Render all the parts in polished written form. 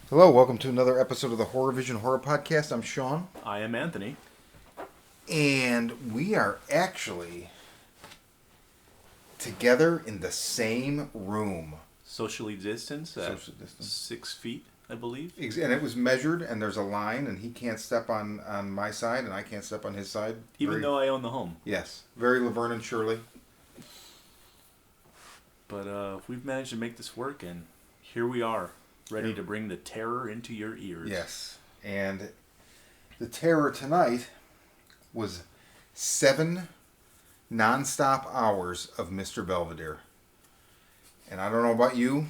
Hello, welcome to another episode of the Horror Vision Horror Podcast. I'm Shawn. I am Anthony. And we are actually together in the same room. Socially distanced at Social distance. 6 feet, I believe. And it was measured, and there's a line, and he can't step on my side, and I can't step on his side. Even though I own the home. Yes, very Laverne and Shirley. But we've managed to make this work, and here we are, ready to bring the terror into your ears. Yes, and the terror tonight was 7 non-stop hours of Mr. Belvedere. And I don't know about you,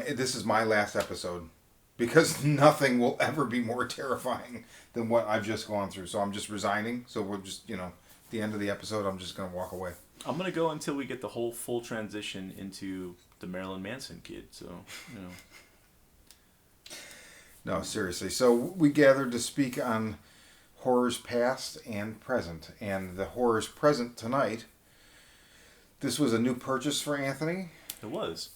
this is my last episode because nothing will ever be more terrifying than what I've just gone through. So I'm just resigning. So we'll just, at the end of the episode, I'm just going to walk away. I'm going to go until we get the whole full transition into the Marilyn Manson kid. So, No, seriously. So we gathered to speak on horrors past and present. And the horrors present tonight, this was a new purchase for Anthony. It was.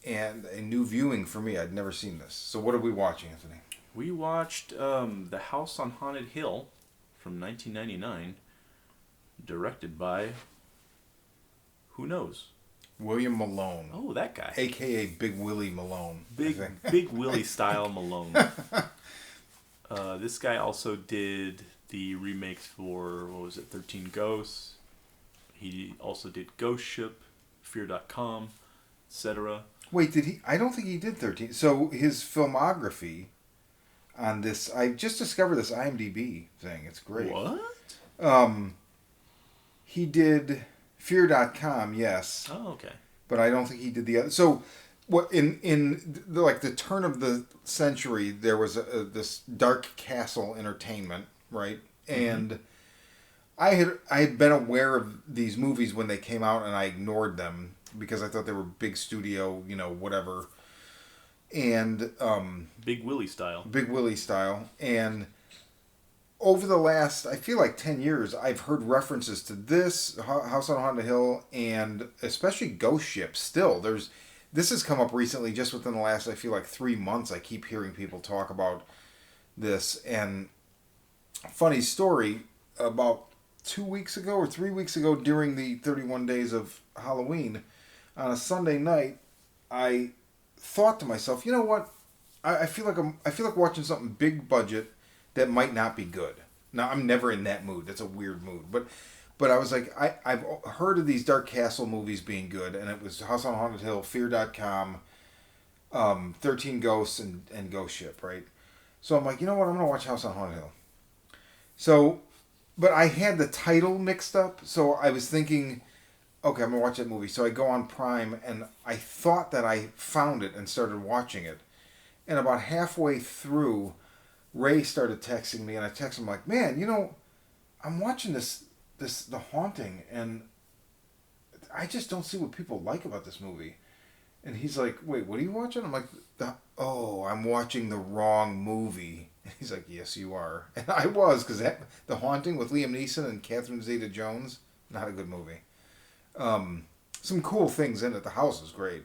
And a new viewing for me. I'd never seen this. So what did we watch, Anthony? We watched The House on Haunted Hill from 1999, directed by, who knows? William Malone. Oh, that guy. A.K.A. Big Willie Malone. Big Willie style Malone. This guy also did the remakes for, 13 Ghosts. He also did Ghost Ship, Fear.com, etc. Wait, did he? I don't think he did 13. So his filmography on this, I just discovered this IMDb thing. It's great. What? He did Fear.com, yes. Oh, okay. But I don't think he did the other. So, what in the turn of the century, there was this Dark Castle Entertainment, right? Mm-hmm. And I had been aware of these movies when they came out, and I ignored them because I thought they were big studio, whatever. And Big Willie style. Big Willie style. And over the last, I feel like 10 years, I've heard references to this, House on Haunted Hill, and especially Ghost Ship. Still, this has come up recently, just within the last, I feel like 3 months. I keep hearing people talk about this. And funny story, about 2 weeks ago or 3 weeks ago, during the 31 days of Halloween, on a Sunday night, I thought to myself, you know what? I feel like watching something big budget that might not be good. Now, I'm never in that mood. That's a weird mood. But I was like, I've heard of these Dark Castle movies being good, and it was House on Haunted Hill, Fear.com, 13 Ghosts, and Ghost Ship, right? So I'm like, you know what? I'm going to watch House on Haunted Hill. So, but I had the title mixed up, so I was thinking, okay, I'm going to watch that movie. So I go on Prime, and I thought that I found it and started watching it. And about halfway through, Ray started texting me, and I texted him like, man, I'm watching The Haunting, and I just don't see what people like about this movie. And he's like, wait, what are you watching? I'm like, I'm watching the wrong movie. And he's like, yes, you are. And I was, because The Haunting with Liam Neeson and Catherine Zeta-Jones, not a good movie. Some cool things in it. The house is great,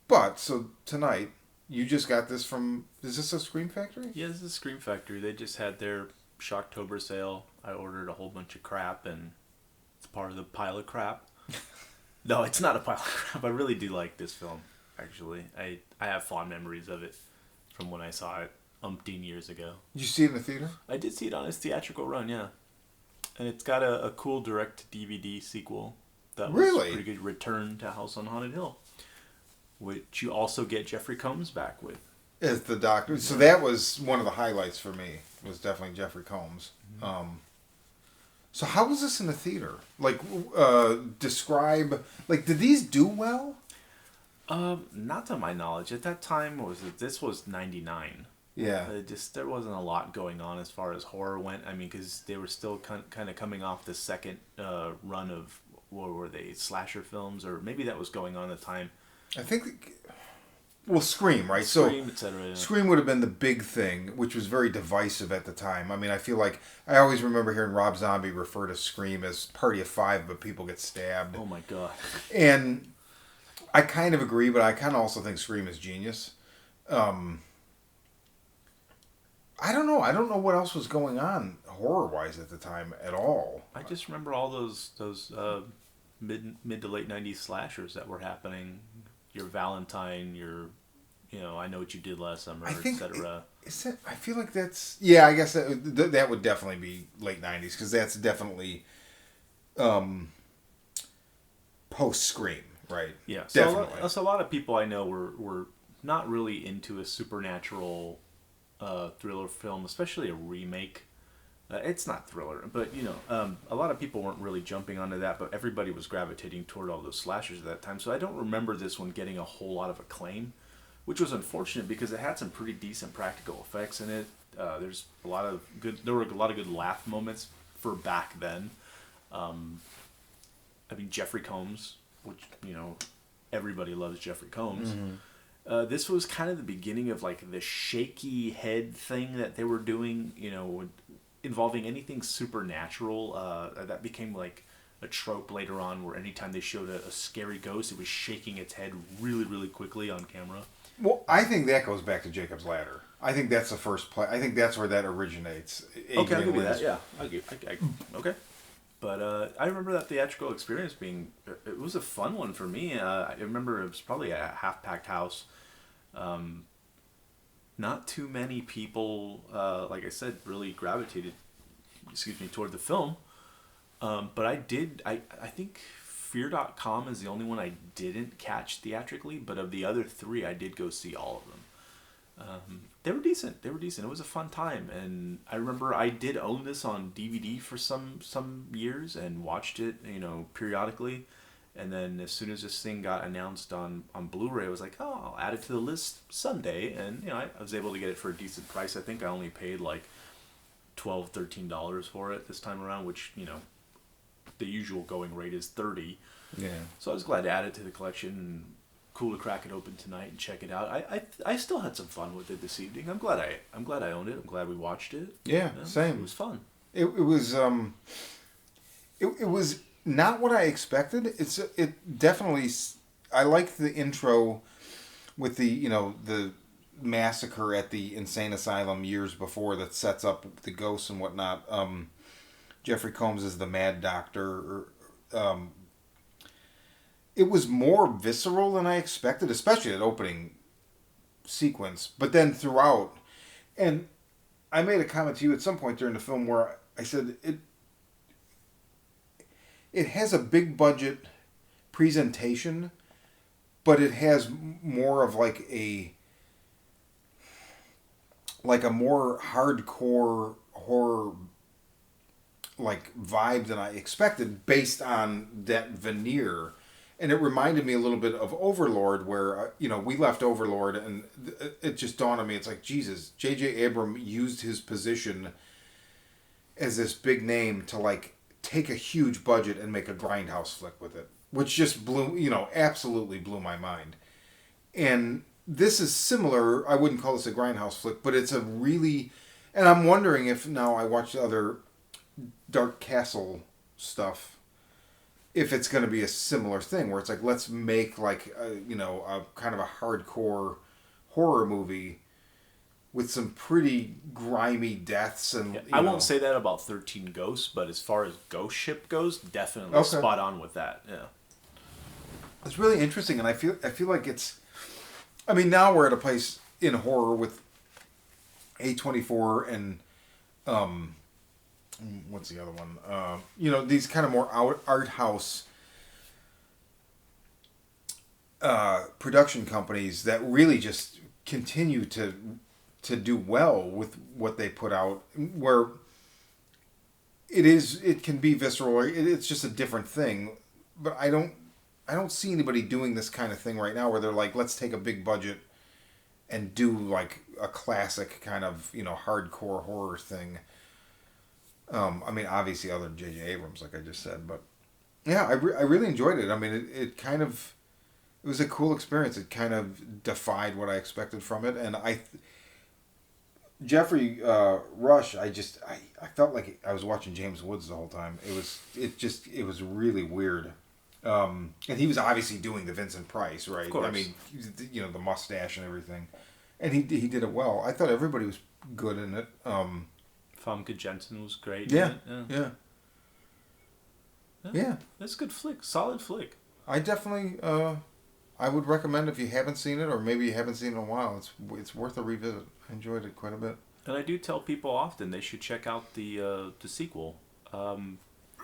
but so tonight, you just got this from, is this a Scream Factory? Yeah, this is Scream Factory. They just had their Shocktober sale. I ordered a whole bunch of crap, and it's part of the pile of crap. No, it's not a pile of crap. I really do like this film, actually. I have fond memories of it from when I saw it umpteen years ago. Did you see it in the theater? I did see it on its theatrical run, yeah. And it's got a cool direct-to-DVD sequel that was Really? pretty good. Return to House on Haunted Hill, which you also get Jeffrey Combs back with. As the doctor. So that was one of the highlights for me, was definitely Jeffrey Combs. Mm-hmm. So how was this in the theater? Like, describe, did these do well? Not to my knowledge. At that time, this was 99. Yeah. There wasn't a lot going on as far as horror went. I mean, because they were still kind of coming off the second run of, what were they, slasher films? Or maybe that was going on at the time. I think, Scream, right? Scream, etc. Yeah. Scream would have been the big thing, which was very divisive at the time. I mean, I feel like, I always remember hearing Rob Zombie refer to Scream as Party of Five, but people get stabbed. Oh my God. And I kind of agree, but I kind of also think Scream is genius. Um, I don't know. I don't know what else was going on horror wise at the time at all. I just remember all those mid to late '90s slashers that were happening. Your Valentine, your I Know What You Did Last Summer, I think etc. is that. I feel like that's yeah. I guess that would definitely be late '90s because that's definitely post Scream, right? Yeah, Definitely. so a lot of people I know were not really into a supernatural thriller film, especially a remake. It's not thriller, but a lot of people weren't really jumping onto that. But everybody was gravitating toward all those slashers at that time. So I don't remember this one getting a whole lot of acclaim, which was unfortunate because it had some pretty decent practical effects in it. There's a lot of good. There were a lot of good laugh moments for back then. I mean, Jeffrey Combs, which everybody loves Jeffrey Combs. This was kind of the beginning of like the shaky head thing that they were doing. Involving anything supernatural. That became like a trope later on, where anytime they showed a scary ghost, it was shaking its head really, really quickly on camera. Well, I think that goes back to Jacob's Ladder. I think that's the first play. I think that's where that originates. Okay, I'll give you that. Yeah, okay. But I remember that theatrical experience being. It was a fun one for me. I remember it was probably a half-packed house. Not too many people, like I said, really gravitated, toward the film. But I did. I think Fear.com is the only one I didn't catch theatrically. But of the other three, I did go see all of them. They were decent. It was a fun time, and I remember I did own this on DVD for some years and watched it, periodically. And then as soon as this thing got announced on Blu-ray, I was like, oh, I'll add it to the list someday. And I was able to get it for a decent price. I think I only paid like $12, $13 for it this time around, which the usual going rate is $30. Yeah. So I was glad to add it to the collection. And cool to crack it open tonight and check it out. I still had some fun with it this evening. I'm glad I owned it. I'm glad we watched it. Yeah, same. It was fun. It was it was not what I expected. It definitely. I liked the intro with the the massacre at the insane asylum years before that sets up the ghosts and whatnot. Jeffrey Combs is the mad doctor. It was more visceral than I expected, especially that opening sequence. But then throughout, and I made a comment to you at some point during the film where I said it has a big budget presentation, but it has more of like a more hardcore horror like vibe than I expected based on that veneer. And it reminded me a little bit of Overlord, where we left Overlord, and it just dawned on me. It's like, Jesus, J.J. Abrams used his position as this big name to like take a huge budget and make a grindhouse flick with it, which just absolutely blew my mind. And this is similar. I wouldn't call this a grindhouse flick, but it's a really, and I'm wondering if now I watch other Dark Castle stuff, if it's going to be a similar thing where it's like, let's make like a kind of a hardcore horror movie with some pretty grimy deaths and yeah, I won't say that about 13 Ghosts, but as far as Ghost Ship goes, definitely spot on with that. Yeah, it's really interesting, and I feel like it's. I mean, now we're at a place in horror with A24 and what's the other one? These kind of more art house production companies that really just continue to do well with what they put out, where it can be visceral. It's just a different thing, but I don't see anybody doing this kind of thing right now where they're like, let's take a big budget and do like a classic kind of hardcore horror thing. I mean, obviously, other than J.J. Abrams, like I just said, but yeah, I really enjoyed it. I mean, it was a cool experience. It kind of defied what I expected from it, and Jeffrey Rush, I felt like I was watching James Woods the whole time. It was really weird. And he was obviously doing the Vincent Price, right? Of course. I mean, the mustache and everything, and he did it well. I thought everybody was good in it. Famke Jensen was great. Yeah, In it. yeah, Yeah. yeah. That's a good flick. Solid flick. I definitely, I would recommend if you haven't seen it, or maybe you haven't seen it in a while. It's worth a revisit. I enjoyed it quite a bit. And I do tell people often they should check out the sequel.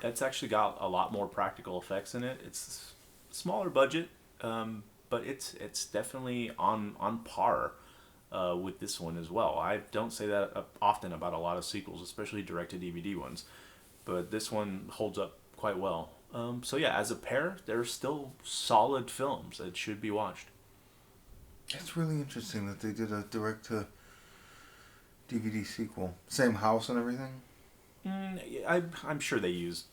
It's actually got a lot more practical effects in it. It's smaller budget, but it's definitely on par with this one as well. I don't say that often about a lot of sequels, especially direct-to-DVD ones, but this one holds up quite well. So yeah, as a pair, they're still solid films that should be watched. It's really interesting that they did a direct to DVD sequel. Same house and everything. I'm sure they used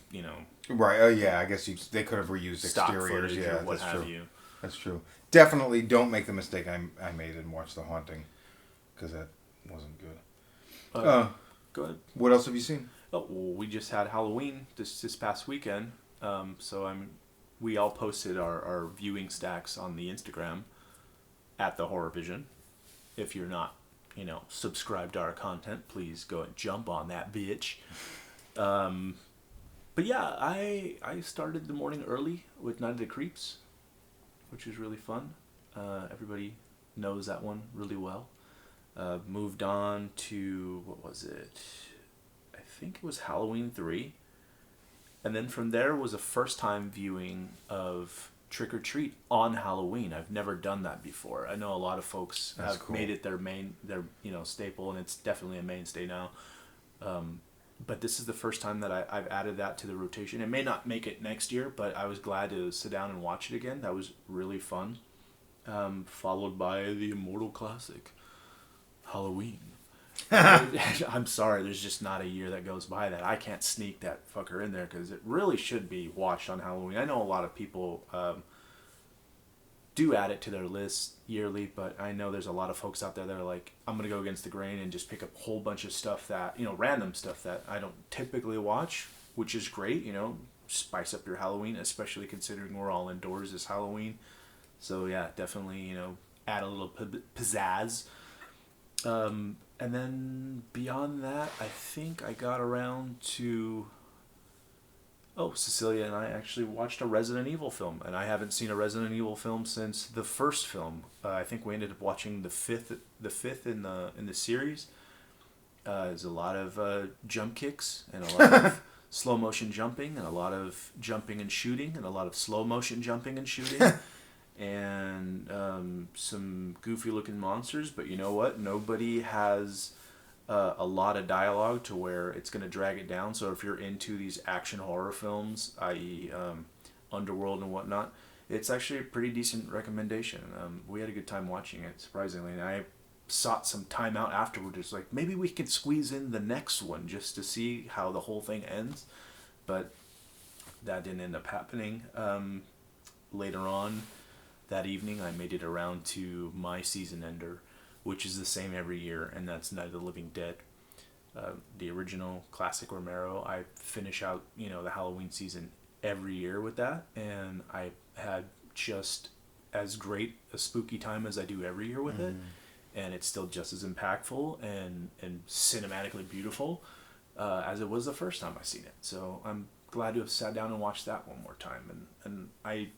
Right. Oh yeah. I guess they could have reused stock exteriors. footage Yeah, or what that's have true. you. That's true. Definitely don't make the mistake I made and watch The Haunting, because that wasn't good. Go ahead. What else have you seen? Oh, well, we just had Halloween this past weekend, so we all posted our viewing stacks on the Instagram at the Horror Vision. If you're not, subscribed to our content, please go and jump on that bitch. But yeah, I started the morning early with Night of the Creeps, which was really fun. Everybody knows that one really well. Moved on to, what was it? I think it was Halloween 3. And then from there was a first time viewing of Trick or Treat on Halloween. I've never done that before. I know a lot of folks That's have cool. made it their staple, and it's definitely a mainstay now. But this is the first time that I've added that to the rotation. It may not make it next year, but I was glad to sit down and watch it again. That was really fun. Followed by the immortal classic, Halloween. I'm sorry, there's just not a year that goes by that I can't sneak that fucker in there, because it really should be watched on Halloween. I know a lot of people do add it to their list yearly, but I know there's a lot of folks out there that are like, I'm going to go against the grain and just pick up a whole bunch of stuff that, random stuff that I don't typically watch, which is great, spice up your Halloween, especially considering we're all indoors this Halloween. So yeah, definitely, add a little pizzazz. And then beyond that, I think I got around to... Oh, Cecilia and I actually watched a Resident Evil film, and I haven't seen a Resident Evil film since the first film. I think we ended up watching the fifth in the series. There's a lot of jump kicks and a lot of slow motion jumping, and a lot of jumping and shooting, and a lot of slow motion jumping and shooting. And some goofy looking monsters, but you know what? Nobody has a lot of dialogue to where it's going to drag it down. So if you're into these action horror films, i.e. Underworld and whatnot, it's actually a pretty decent recommendation. We had a good time watching it, surprisingly, and I sought some time out afterward. Just like, maybe we could squeeze in the next one just to see how the whole thing ends, but that didn't end up happening. Later on that evening, I made it around to my season ender, which is the same every year, and that's Night of the Living Dead. The original classic Romero. I finish out, the Halloween season every year with that, and I had just as great a spooky time as I do every year with it, and it's still just as impactful and cinematically beautiful as it was the first time I seen it. So I'm glad to have sat down and watched that one more time, and I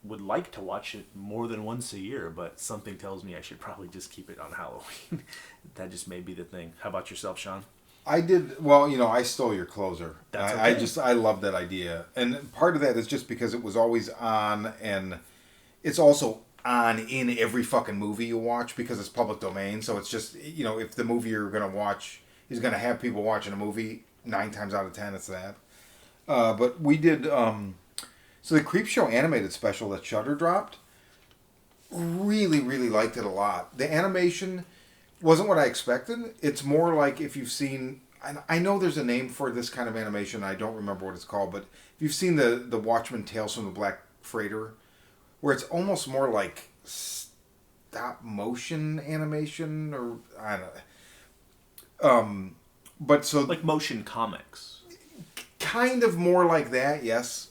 would like to watch it more than once a year, but something tells me I should probably just keep it on Halloween. That just may be the thing. How about yourself, Shawn? I did well. I stole your closer. That's okay. I love that idea, and part of that is just because it was always on, and it's also on in every fucking movie you watch because it's public domain. So it's just if the movie you're gonna watch is gonna have people watching a movie, 9 times out of 10 it's that. But we did. So the Creepshow Animated Special that Shudder dropped, really, really liked it a lot. The animation wasn't what I expected. It's more like if you've seen... I know there's a name for this kind of animation. I don't remember what it's called. But if you've seen the Watchmen Tales from the Black Freighter, where it's almost more like stop motion animation, or... I don't know. But so... Like motion comics. Kind of more like that, yes.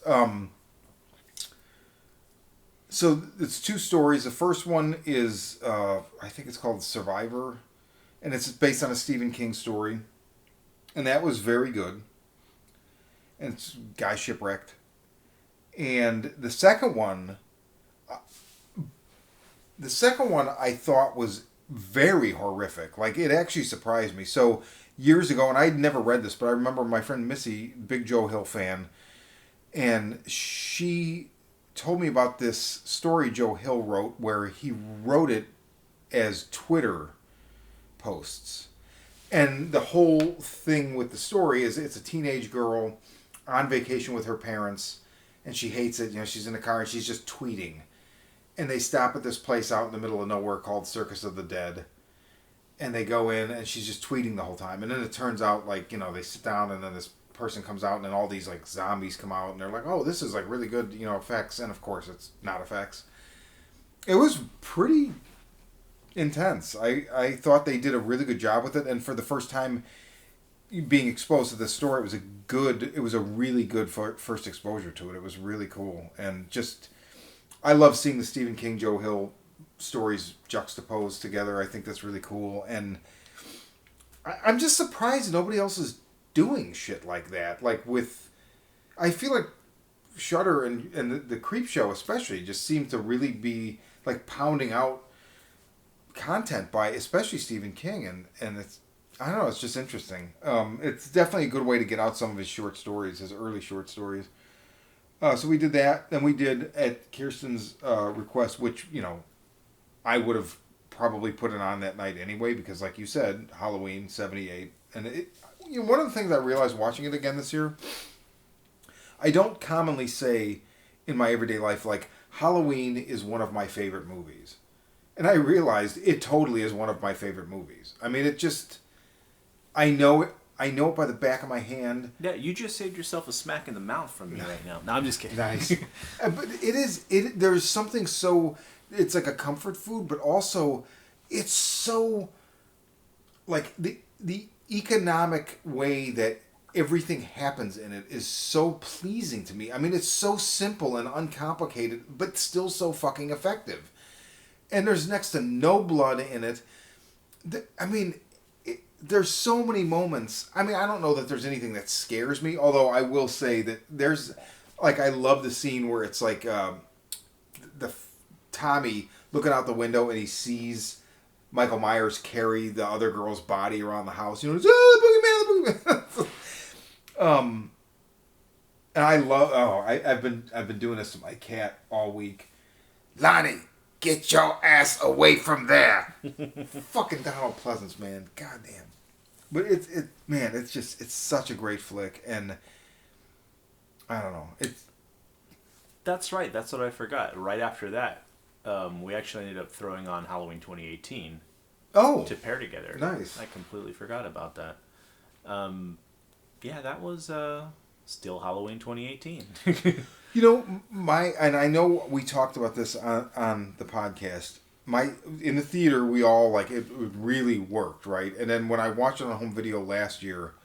So it's two stories. The first one is, I think it's called Survivor, and it's based on a Stephen King story, and that was very good. And it's guy shipwrecked. And the second one I thought was very horrific. Like it actually surprised me. So years ago, and I'd never read this, but I remember my friend Missy, big Joe Hill fan, and she told me about this story Joe Hill wrote where he wrote it as Twitter posts. And the whole thing with the story is it's a teenage girl on vacation with her parents and she hates it. You know, she's in the car and she's just tweeting. And they stop at this place out in the middle of nowhere called Circus of the Dead. And they go in and she's just tweeting the whole time. And then it turns out, like, you know, they sit down and then this person comes out and then all these, like, zombies come out. And they're like, oh, this is, like, really good, you know, effects. And, of course, it's not effects. It was pretty intense. I thought they did a really good job with it. And for the first time being exposed to this story, it was a really good first exposure to it. It was really cool. And just... I love seeing the Stephen King, Joe Hill stories juxtaposed together. I think that's really cool. And I'm just surprised nobody else is doing shit like that. Like with... I feel like Shudder and the Creepshow especially just seem to really be like pounding out content by especially Stephen King. And it's... I don't know, it's just interesting. It's definitely a good way to get out some of his short stories, his early short stories. So we did that. Then we did, at Kirsten's request, which, you know, I would have probably put it on that night anyway, because like you said, Halloween, 78. And you know, one of the things I realized watching it again this year, I don't commonly say in my everyday life, like, Halloween is one of my favorite movies. And I realized it totally is one of my favorite movies. I mean, it just... I know it by the back of my hand. Yeah, you just saved yourself a smack in the mouth from me right now. No, I'm just kidding. Nice. But there's something so... It's like a comfort food, but also it's so... Like, the economic way that everything happens in it is so pleasing to me. I mean, it's so simple and uncomplicated, but still so fucking effective. And there's next to no blood in it. I mean... There's so many moments. I mean, I don't know that there's anything that scares me, although I will say that there's, like, I love the scene where it's like Tommy looking out the window and he sees Michael Myers carry the other girl's body around the house. You know, the boogeyman. And I love. I've been doing this to my cat all week. Lonnie, get your ass away from there. Fucking Donald Pleasance, man. Goddamn. But it's such a great flick, and I don't know. That's right. That's what I forgot. Right after that, we actually ended up throwing on Halloween 2018. Oh, to pair together. Nice. I completely forgot about that. Yeah, that was still Halloween 2018. You know, and I know we talked about this on the podcast. In the theater, we all, like, it really worked, right? And then when I watched it on home video last year,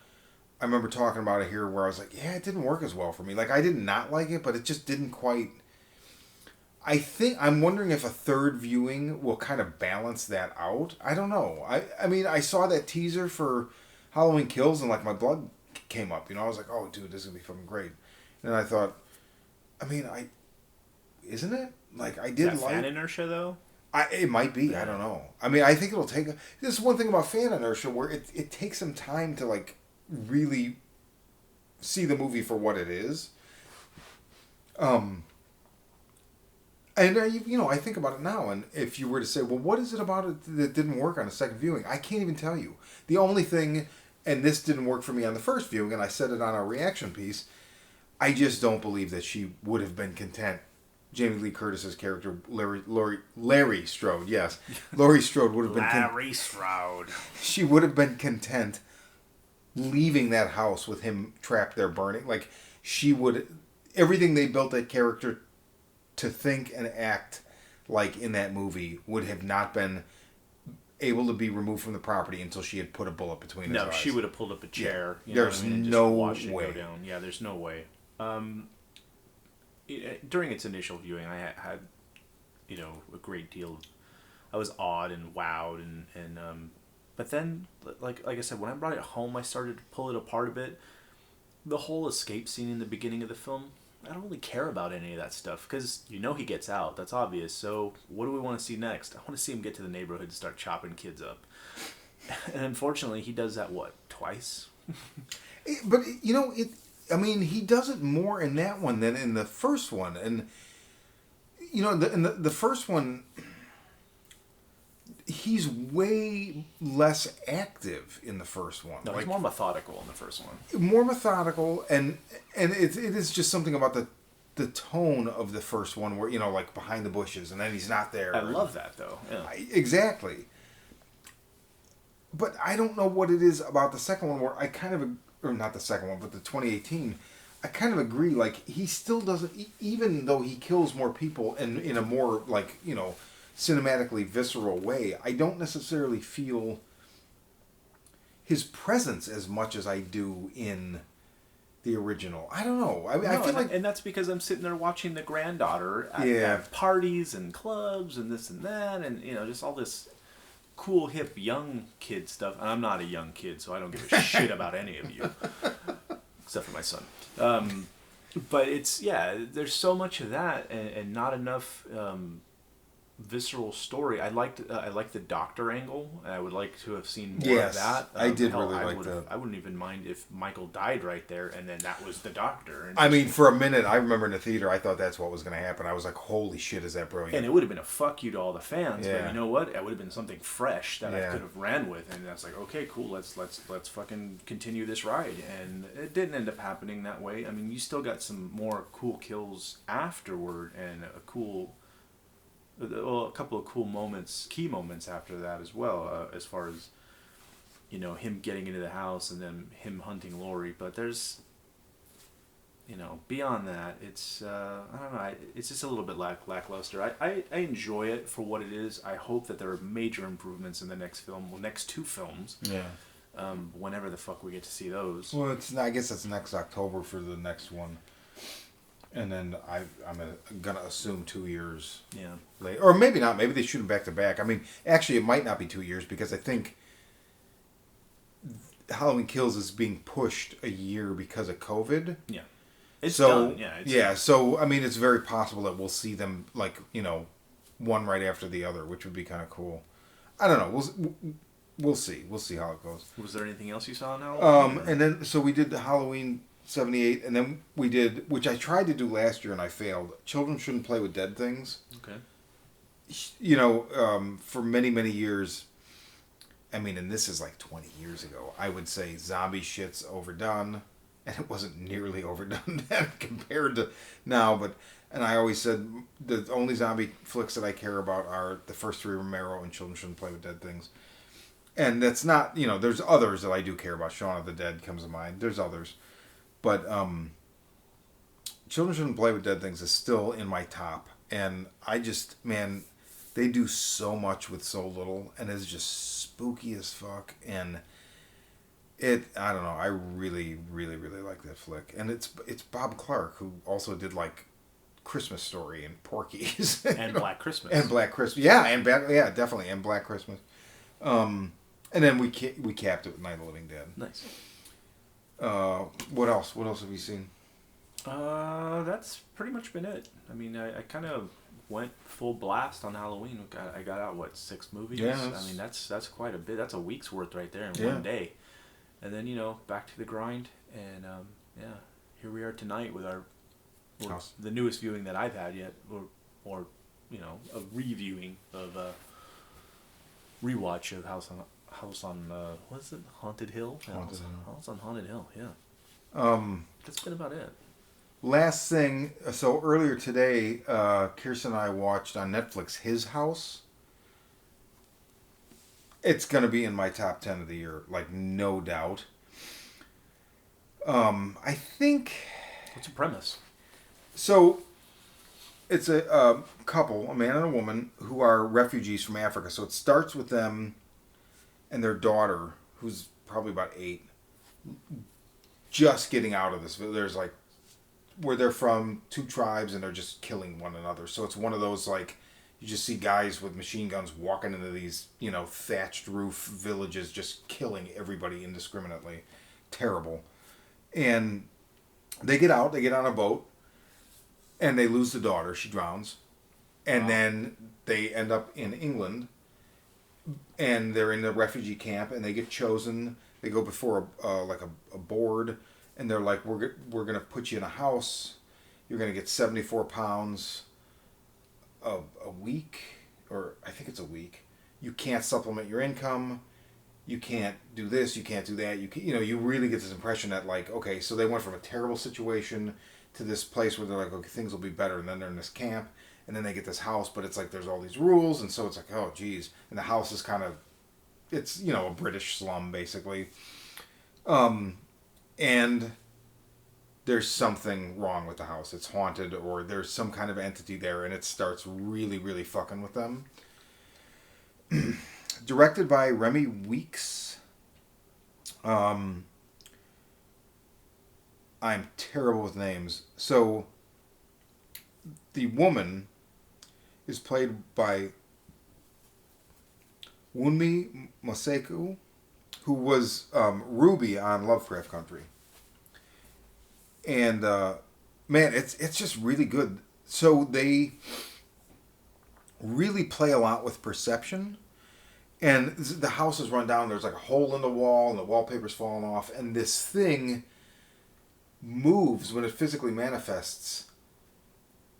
I remember talking about it here where I was like, yeah, it didn't work as well for me. Like, I did not like it, but it just didn't quite... I'm wondering if a third viewing will kind of balance that out. I don't know. I mean, I saw that teaser for Halloween Kills and, like, my blood came up. You know, I was like, oh, dude, this is going to be fucking great. And I thought, I mean, isn't it? Like, I did like... Is that fan inertia, though? It might be. Yeah. I don't know. I mean, I think it'll take... This is one thing about fan inertia where it takes some time to, like, really see the movie for what it is. And, I think about it now, and if you were to say, well, what is it about it that didn't work on a second viewing? I can't even tell you. The only thing, and this didn't work for me on the first viewing, and I said it on our reaction piece, I just don't believe that she would have been content. Jamie Lee Curtis's character, Larry Strode, yes. Laurie Strode would have been... Larry Strode. She would have been content leaving that house with him trapped there burning. Like, she would... Everything they built that character to think and act like in that movie would have not been able to be removed from the property until she had put a bullet between his eyes. No, she would have pulled up a chair. Yeah. There's no way. Down. Yeah, there's no way. During its initial viewing, I had a great deal. I was awed and wowed, but then, like I said, when I brought it home, I started to pull it apart a bit. The whole escape scene in the beginning of the film, I don't really care about any of that stuff because he gets out. That's obvious. So what do we want to see next? I want to see him get to the neighborhood and start chopping kids up. And unfortunately, he does that twice. But I mean, he does it more in that one than in the first one, and in the first one, he's way less active in the first one. No, he's more methodical in the first one. More methodical, and it is just something about the tone of the first one where like behind the bushes, and then he's not there. I love that though. Yeah. Exactly. But I don't know what it is about the second one where I kind of, or not the second one, but the 2018. I kind of agree. Like he still doesn't, even though he kills more people and in a more cinematically visceral way, I don't necessarily feel his presence as much as I do in the original. I don't know. I feel like, and that's because I'm sitting there watching the granddaughter at parties and clubs and this and that, and just all this cool hip young kid stuff. And I'm not a young kid, so I don't give a shit about any of you, except for my son. But there's so much of that and not enough visceral story. I liked the doctor angle. I would like to have seen more of that. I did really like that. I wouldn't even mind if Michael died right there and then that was the doctor. And I mean, for a minute, I remember in the theater, I thought that's what was going to happen. I was like, holy shit, is that brilliant. And it would have been a fuck you to all the fans, Yeah. but you know what? It would have been something fresh that I could have ran with, and that's like, okay, cool, let's fucking continue this ride. And it didn't end up happening that way. I mean, you still got some more cool kills afterward, and a couple of cool moments, key moments after that as well, as far as, him getting into the house and then him hunting Lori. But there's, beyond that, it's, I don't know, it's just a little bit lackluster. I enjoy it for what it is. I hope that there are major improvements in the next two films. Yeah. Whenever the fuck we get to see those. Well, I guess it's next October for the next one. And then I'm gonna assume 2 years. Yeah. Later. Or maybe not. Maybe they shoot them back to back. I mean, actually, it might not be 2 years because I think Halloween Kills is being pushed a year because of COVID. Yeah. It's done. Yeah. So I mean, it's very possible that we'll see them one right after the other, which would be kind of cool. I don't know. We'll see. We'll see how it goes. Was there anything else you saw in Halloween? And then so we did the Halloween 78, and then we did, which I tried to do last year and I failed. Children Shouldn't Play with Dead Things. Okay. For many, many years, I mean, and this is like 20 years ago, I would say zombie shit's overdone, and it wasn't nearly overdone then compared to now, and I always said the only zombie flicks that I care about are the first three Romero and Children Shouldn't Play with Dead Things. And that's not, there's others that I do care about. Shaun of the Dead comes to mind. There's others. But Children Shouldn't Play with Dead Things is still in my top. And I just, man, they do so much with so little. And it's just spooky as fuck. And I don't know, I really, really, really like that flick. And it's Bob Clark, who also did Christmas Story and Porky's. And Black Christmas. And Black Christmas. Yeah, definitely. And Black Christmas. And then we capped it with Night of the Living Dead. Nice. What else? What else have you seen? That's pretty much been it. I mean, I kind of went full blast on Halloween. I got out 6 movies. Yeah, I mean, that's quite a bit. That's a week's worth right there in one day. And then back to the grind, and here we are tonight with the newest viewing that I've had yet, or a reviewing of rewatch of House on what is it? Haunted Hill? House on Haunted Hill, yeah. That's been about it. Last thing, so earlier today, Kirsten and I watched on Netflix His House. It's going to be in my top 10 of the year, no doubt. I think... What's the premise? So, it's a couple, a man and a woman, who are refugees from Africa. So it starts with them and their daughter, who's probably about 8, just getting out of this. There's where they're from, 2 tribes, and they're just killing one another. So it's one of those You just see guys with machine guns walking into these, thatched roof villages, just killing everybody indiscriminately. Terrible. And they get out, they get on a boat, and they lose the daughter. She drowns. And then they end up in England, and they're in the refugee camp, and they get chosen. They go before a board, and they're like, we're going to put you in a house. You're going to get 74 pounds a week, or I think it's a week. You can't supplement your income. You can't do this. You can't do that. You really get this impression that, like, okay, so they went from a terrible situation to this place where they're like, okay, things will be better, and then they're in this camp, and then they get this house, but it's like there's all these rules, and so it's like, oh, geez, and the house is kind of, it's a British slum basically, and there's something wrong with the house. It's haunted, or there's some kind of entity there, and it starts really, really fucking with them. Directed by Remy Weeks. I'm terrible with names. So, the woman is played by Wunmi Mosaku, who was Ruby on Lovecraft Country. And man, it's just really good. So they really play a lot with perception. And the house is run down. There's like a hole in the wall, and the wallpaper's falling off. And this thing moves when it physically manifests.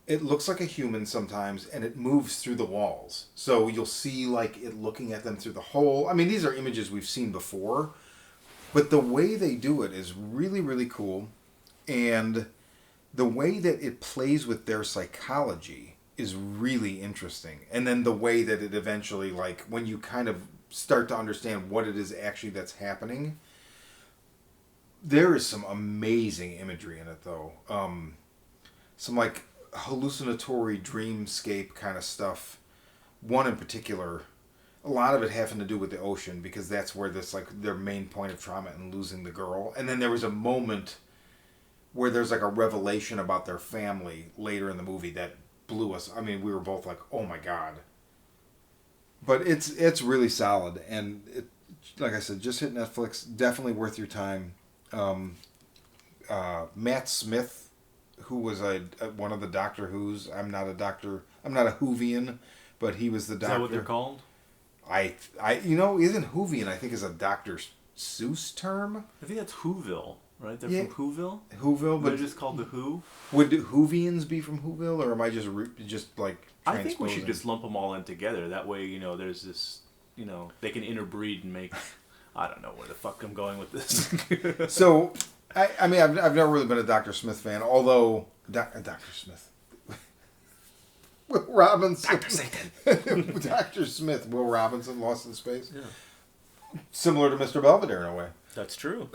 It looks like a human sometimes, and it moves through the walls. So you'll see like it looking at them through the hole. I mean, these are images we've seen before, but the way they do it is really, really cool. And the way that it plays with their psychology is really interesting. And then the way that it eventually, like, when you kind of start to understand what it is actually that's happening, there is some amazing imagery in it, though. Some, like, hallucinatory dreamscape kind of stuff. One in particular, a lot of it having to do with the ocean, because that's where this, like, their main point of trauma in losing the girl. And then there was a moment where there's like a revelation about their family later in the movie that blew us. I mean, we were both like, "Oh my god!" But it's really solid, and it, like I said, just hit Netflix. Definitely worth your time. Matt Smith, who was one of the Doctor Who's. I'm not a Whovian, but he was the Doctor. Is that what they're called? Isn't Whovian? I think is a Dr. Seuss term. I think that's Whoville. Right? They're from Whoville? Whoville, but they're just called the Who? Would Whovians be from Whoville, or am I just like I think we should just lump them all in together. That way, there's this, they can interbreed and make... I don't know where the fuck I'm going with this. So, I mean, I've never really been a Dr. Smith fan, although... Dr. Smith. Will Robinson. Dr. Satan. Dr. Smith. Will Robinson, Lost in Space. Yeah. Similar to Mr. Belvedere in a way. That's true.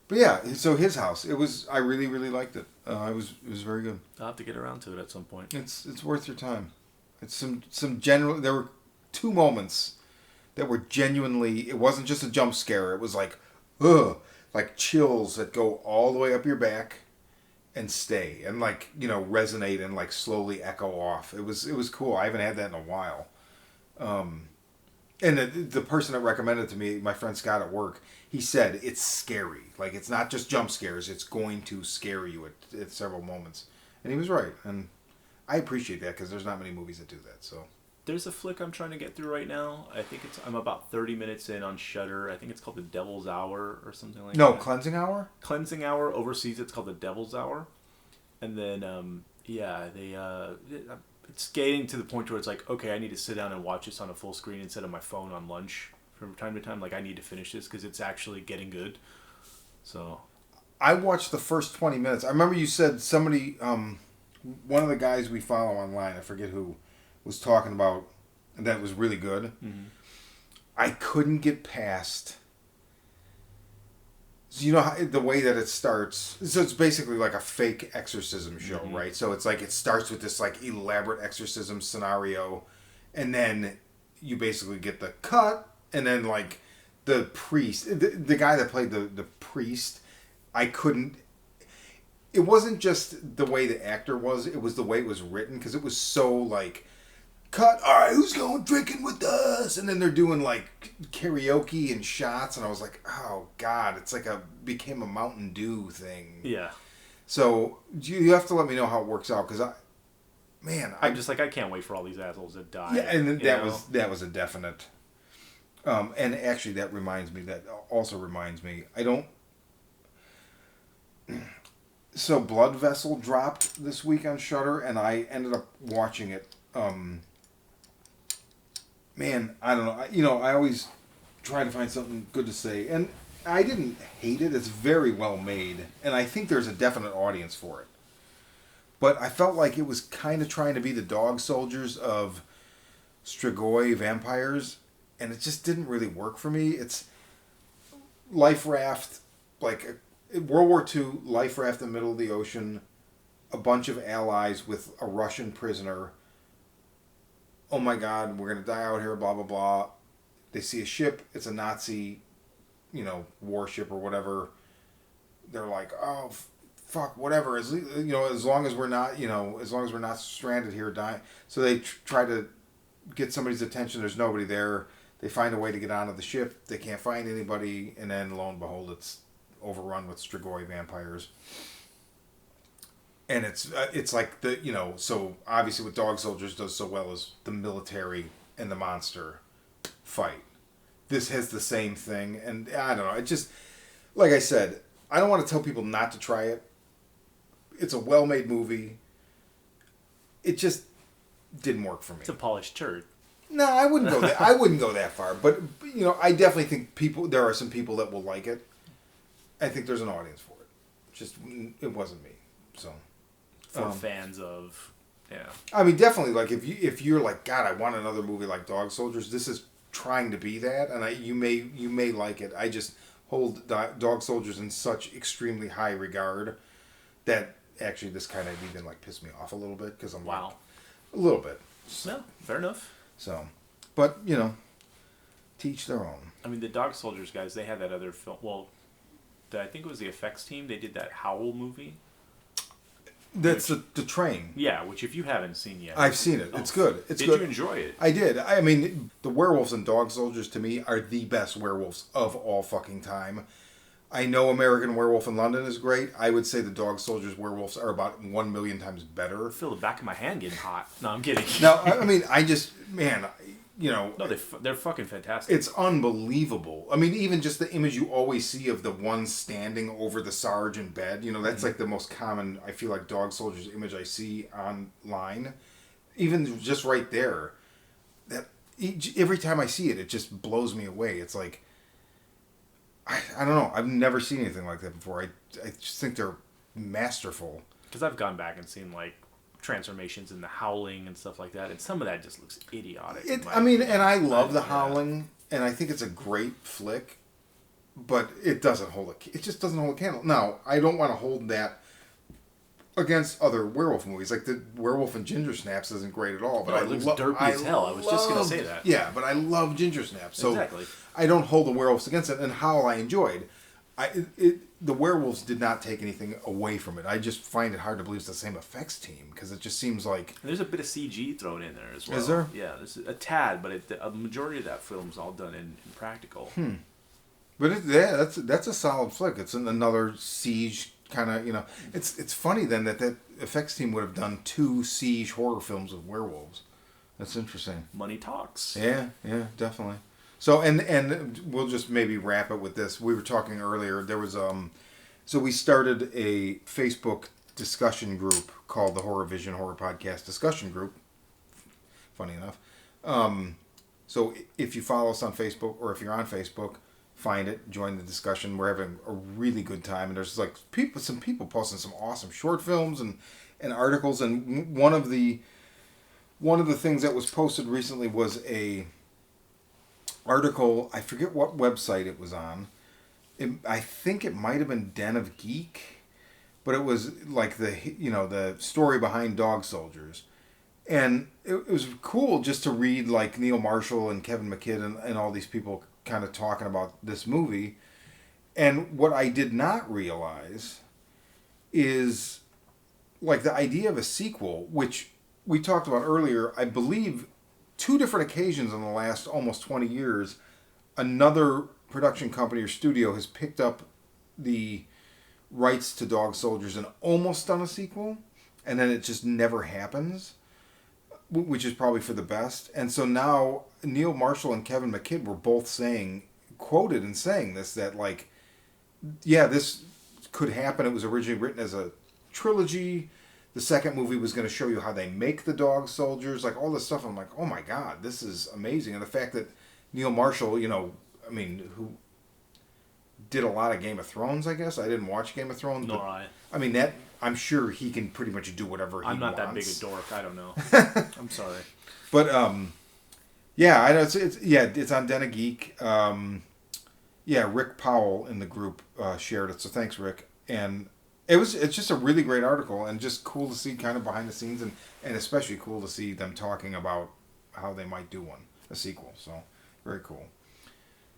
But yeah, so his house, I really, really liked it. It was very good. I'll have to get around to it at some point. It's worth your time. It's some general. There were 2 moments that were genuinely. It wasn't just a jump scare. It was like, ugh, like chills that go all the way up your back, and stay, and like resonate and like slowly echo off. It was cool. I haven't had that in a while. And the person that recommended it to me, my friend Scott at work, he said it's scary. Like, it's not just jump scares. It's going to scare you at several moments. And he was right. And I appreciate that, because there's not many movies that do that. So there's a flick I'm trying to get through right now. I think I'm about 30 minutes in on Shudder. I think it's called The Devil's Hour or something like that. No, Cleansing Hour? Cleansing Hour. Overseas, it's called The Devil's Hour. And then, it's getting to the point where it's like, okay, I need to sit down and watch this on a full screen instead of my phone on lunch from time to time. Like, I need to finish this because it's actually getting good. So I watched the first 20 minutes. I remember you said somebody, one of the guys we follow online, I forget who, was talking about that was really good. Mm-hmm. I couldn't get past... So you know how, the way that it starts, so it's basically like a fake exorcism show, mm-hmm. right? So it's like it starts with this like elaborate exorcism scenario, and then you basically get the cut, and then like the priest, the guy that played the priest, I couldn't. it wasn't just the way the actor was, it was the way it was written, because it was so like, cut, all right, who's going drinking with us? And then they're doing like karaoke and shots, and I was like, oh God, it's like became a Mountain Dew thing. Yeah. So you have to let me know how it works out, because I'm just like, I can't wait for all these assholes to die. Yeah, and that was a definite. And actually, that also reminds me, I don't. So Blood Vessel dropped this week on Shudder, and I ended up watching it. Man, I don't know. I always try to find something good to say, and I didn't hate it. It's very well made, and I think there's a definite audience for it. But I felt like it was kind of trying to be the dog soldiers of Strigoi vampires, and it just didn't really work for me. It's life raft, like World War II, life raft in the middle of the ocean, a bunch of allies with a Russian prisoner. Oh my God, we're going to die out here, blah, blah, blah. They see a ship, it's a Nazi, warship or whatever. They're like, oh, fuck, whatever. As long as we're not, as long as we're not stranded here dying. So they try to get somebody's attention. There's nobody there. They find a way to get onto the ship. They can't find anybody, and then lo and behold, it's overrun with Strigoi vampires. And it's like so obviously what Dog Soldiers does so well is the military and the monster fight. This has the same thing, and I don't know. It just, like I said, I don't want to tell people not to try it. It's a well-made movie. It just didn't work for me. It's a polished turd. No, I wouldn't go that. I wouldn't go that far. But I definitely think there are some people that will like it. I think there's an audience for it. Just it wasn't me. So for fans of, yeah. I mean, definitely. Like if you're like, God, I want another movie like Dog Soldiers. This is trying to be that, and you may like it. I just hold Dog Soldiers in such extremely high regard that actually this kind of even like pissed me off a little bit, because I'm wow, a little bit. No, fair enough. So, but teach their own. I mean, the Dog Soldiers guys, they had that other film. Well, I think it was the effects team. They did that Howl movie. That's the train. Yeah, which if you haven't seen yet, I've seen it. It's good. It's did good. You enjoy it? I did. I mean, the werewolves in Dog Soldiers to me are the best werewolves of all fucking time. I know American Werewolf in London is great. I would say the Dog Soldiers werewolves are about 1 million times better. I feel the back of my hand getting hot. No, I'm kidding. No, I mean, no, they're fucking fantastic. It's unbelievable. I mean, even just the image you always see of the one standing over the Sarge in bed, that's like the most common, I feel like, Dog Soldiers image I see online. Even just right there, that every time I see it, it just blows me away. It's like, I don't know. I've never seen anything like that before. I just think they're masterful. Because I've gone back and seen like transformations in the Howling and stuff like that, and some of that just looks idiotic. And I love the Howling, and I think it's a great flick, but it doesn't hold it just doesn't hold a candle. Now, I don't want to hold that against other werewolf movies. Like the Werewolf and Ginger Snaps isn't great at all, but it looks derpy as hell. I was just gonna say that. Yeah, but I love Ginger Snaps, so exactly. I don't hold the werewolves against it. And Howl I enjoyed. The werewolves did not take anything away from it. I just find it hard to believe it's the same effects team, because it just seems like there's a bit of CG thrown in there as well. Is there? Yeah, there's a tad, but a majority of that film's all done in practical. But that's a solid flick. It's another Siege kind of, It's funny then that effects team would have done 2 Siege horror films with werewolves. That's interesting. Money talks. Yeah, definitely. So and we'll just maybe wrap it with this. We were talking earlier. There was so we started a Facebook discussion group called the Horror Vision Horror Podcast Discussion Group. Funny enough. So if you follow us on Facebook, or if you're on Facebook, find it, join the discussion. We're having a really good time, and there's like some people posting some awesome short films and articles. And one of the things that was posted recently was a article. I forget what website it was on. I think it might have been Den of Geek, but it was like the story behind Dog Soldiers, and it was cool just to read like Neil Marshall and Kevin McKidd and all these people kind of talking about this movie. And what I did not realize is like the idea of a sequel, which we talked about earlier. I believe 2 different occasions in the last almost 20 years, another production company or studio has picked up the rights to Dog Soldiers and almost done a sequel, and then it just never happens, which is probably for the best. And so now Neil Marshall and Kevin McKidd were both quoted in saying this, that like, yeah, this could happen. It was originally written as a trilogy. The second movie was going to show you how they make the Dog Soldiers, like all this stuff. I'm like, oh my God, this is amazing. And the fact that Neil Marshall, who did a lot of Game of Thrones, I guess. I didn't watch Game of Thrones. Nor I. I mean, I'm sure he can pretty much do whatever he wants. I'm not that big a dork. I don't know. I'm sorry. But, yeah, I know it's on Den of Geek. Rick Powell in the group shared it, so thanks, Rick. And it's just a really great article, and just cool to see kind of behind the scenes, and especially cool to see them talking about how they might do a sequel. So, very cool.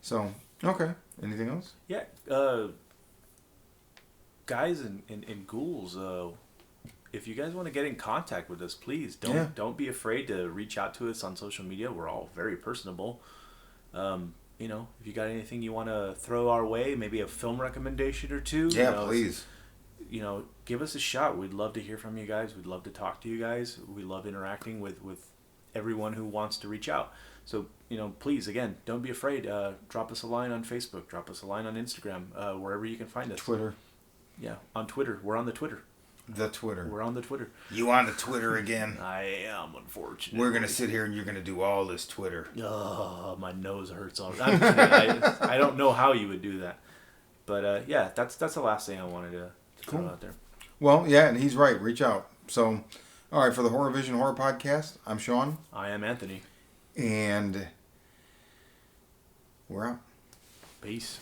So, okay. Anything else? Yeah. Guys and ghouls, if you guys want to get in contact with us, please don't be afraid to reach out to us on social media. We're all very personable. If you got anything you want to throw our way, maybe a film recommendation or two. Yeah, please. Give us a shot. We'd love to hear from you guys. We'd love to talk to you guys. We love interacting with everyone who wants to reach out. So, please, again, don't be afraid. Drop us a line on Facebook. Drop us a line on Instagram, wherever you can find us. Twitter. Yeah, on Twitter. We're on the Twitter. The Twitter. We're on the Twitter. You on the Twitter again? I am, unfortunately. We're going to sit here and you're going to do all this Twitter. Oh, my nose hurts already. I'm kidding. I don't know how you would do that. But, yeah, that's the last thing I wanted to throw out there. Well, yeah, and he's right. Reach out. So, all right, for the Horror Vision Horror Podcast, I'm Shawn. I am Anthony. And we're out. Peace.